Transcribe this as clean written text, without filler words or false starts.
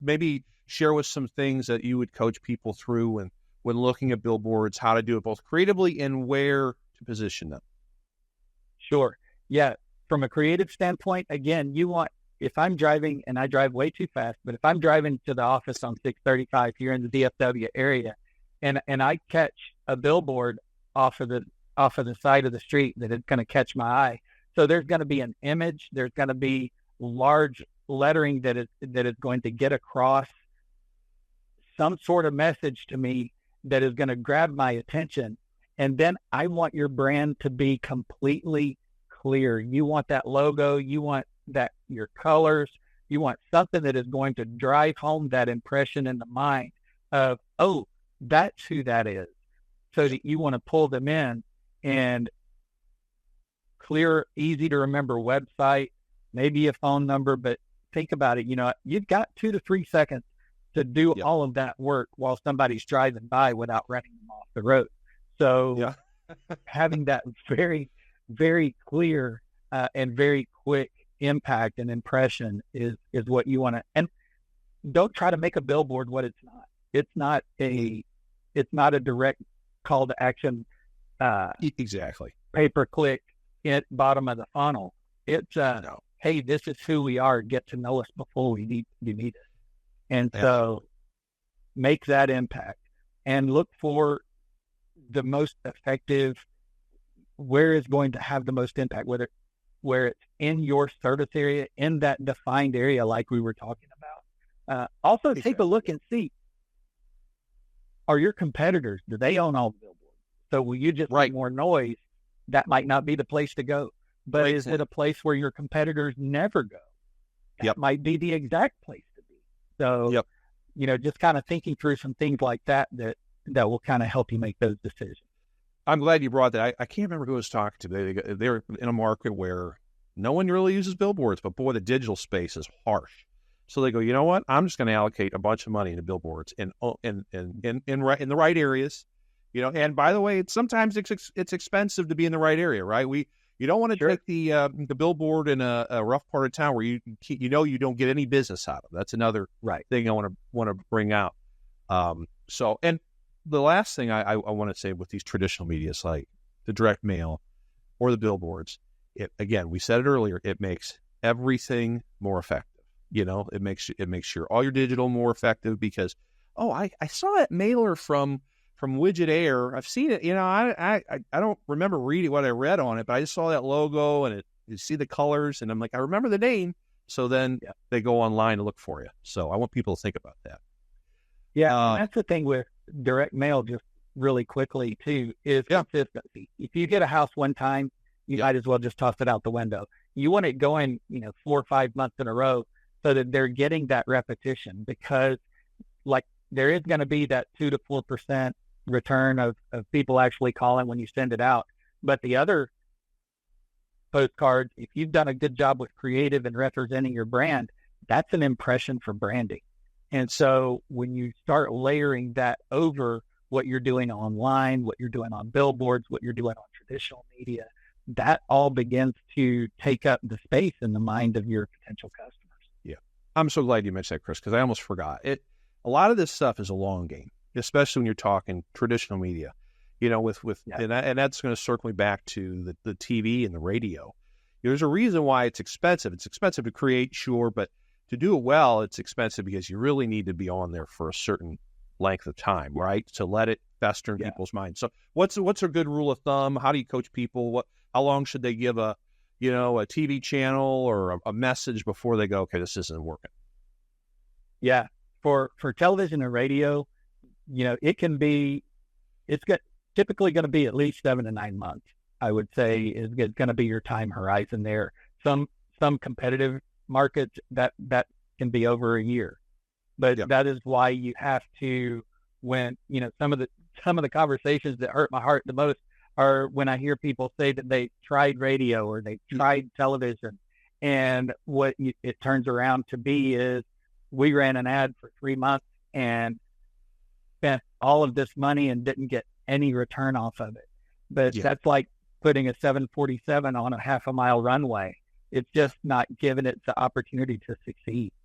maybe share with some things that you would coach people through when looking at billboards, how to do it both creatively and where to position them. Sure. Yeah. From a creative standpoint, again, if I'm driving, and I drive way too fast, but if I'm driving to the office on 635 here in the DFW area, and I catch a billboard off of the side of the street that is going to catch my eye. So there's going to be an image, there's going to be large lettering that is going to get across some sort of message to me that is going to grab my attention. And then I want your brand to be completely clear. You want that logo, you want that your colors, you want something that is going to drive home that impression in the mind of, oh, that's who that is. So that you want to pull them in, and clear, easy to remember website, maybe a phone number, but think about it. You've got 2 to 3 seconds to do all of that work while somebody's driving by without running them off the road. So having that very, very clear and very quick impact and impression is what you want to. And don't try to make a billboard what it's not. It's not a direct call to action. Exactly. Pay-per-click at bottom of the funnel. It's hey, this is who we are. Get to know us before you need us. And so make that impact and look for the most effective, where is going to have the most impact, where it's in your service area, in that defined area like we were talking about. Also take a look and see, are your competitors, do they own all the billboards? So will you just make more noise? That might not be the place to go. But is it a place where your competitors never go? That might be the exact place to be. So, just kind of thinking through some things like that will kind of help you make those decisions. I'm glad you brought that. I can't remember who I was talking to. They're in a market where no one really uses billboards, but boy, the digital space is harsh. So they go, you know what? I'm just going to allocate a bunch of money into billboards in the right areas. And by the way, sometimes it's expensive to be in the right area, right? You don't want to take the billboard in a rough part of town where you don't get any business out of. That's another thing I want to bring out. And the last thing I want to say with these traditional medias like the direct mail or the billboards, again, we said it earlier, it makes everything more effective. It makes all your digital more effective because, I saw that mailer from Widget Air. I've seen it. I don't remember reading what I read on it, but I just saw that logo and you see the colors, and I'm like, I remember the name. So then they go online to look for you. So I want people to think about that. Yeah, that's the thing with direct mail. Just really quickly too is consistency. If you get a house one time, you might as well just toss it out the window. You want it going, 4 or 5 months in a row, so that they're getting that repetition, because there is going to be that 2 to 4% return of people actually calling when you send it out. But the other postcards, if you've done a good job with creative and representing your brand, that's an impression for branding. And so when you start layering that over what you're doing online, what you're doing on billboards, what you're doing on traditional media, that all begins to take up the space in the mind of your potential customers. Yeah. I'm so glad you mentioned that, Chris, because I almost forgot it. A lot of this stuff is a long game, especially when you're talking traditional media, and that's going to circle me back to the TV and the radio. There's a reason why it's expensive. It's expensive to create, sure, but to do it well, it's expensive because you really need to be on there for a certain length of time, right? To let it fester in people's minds. So what's a good rule of thumb? How do you coach people? How long should they give a TV channel or a message before they go, okay, this isn't working? Yeah. For television and radio, it's typically going to be at least 7 to 9 months, I would say, is going to be your time horizon there. Some competitive markets that can be over a year, but that is why you have to, when, some of the conversations that hurt my heart the most are when I hear people say that they tried radio or they tried television, and what it turns around to be is, we ran an ad for 3 months and spent all of this money and didn't get any return off of it. But that's like putting a 747 on a half a mile runway. It's just not giving it the opportunity to succeed.